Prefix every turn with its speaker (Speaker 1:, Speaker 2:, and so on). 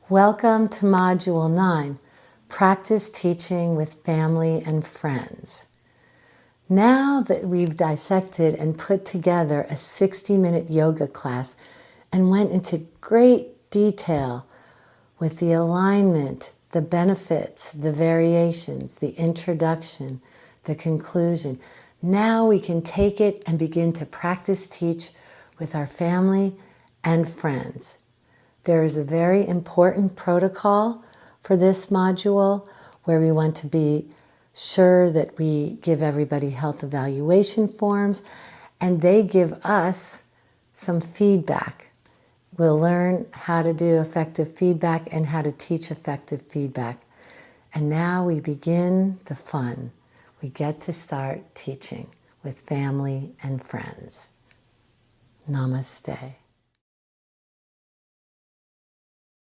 Speaker 1: Welcome to Module 9, Practice Teaching with Family and Friends. Now that we've dissected and put together a 60-minute yoga class and went into great detail with the alignment, the benefits, the variations, the introduction, the conclusion, now we can take it and begin to practice teach with our family and friends. There is a very important protocol for this module where we want to be sure that we give everybody health evaluation forms and they give us some feedback. We'll learn how to do effective feedback and how to teach effective feedback. And now we begin the fun. We get to start teaching with family and friends. Namaste.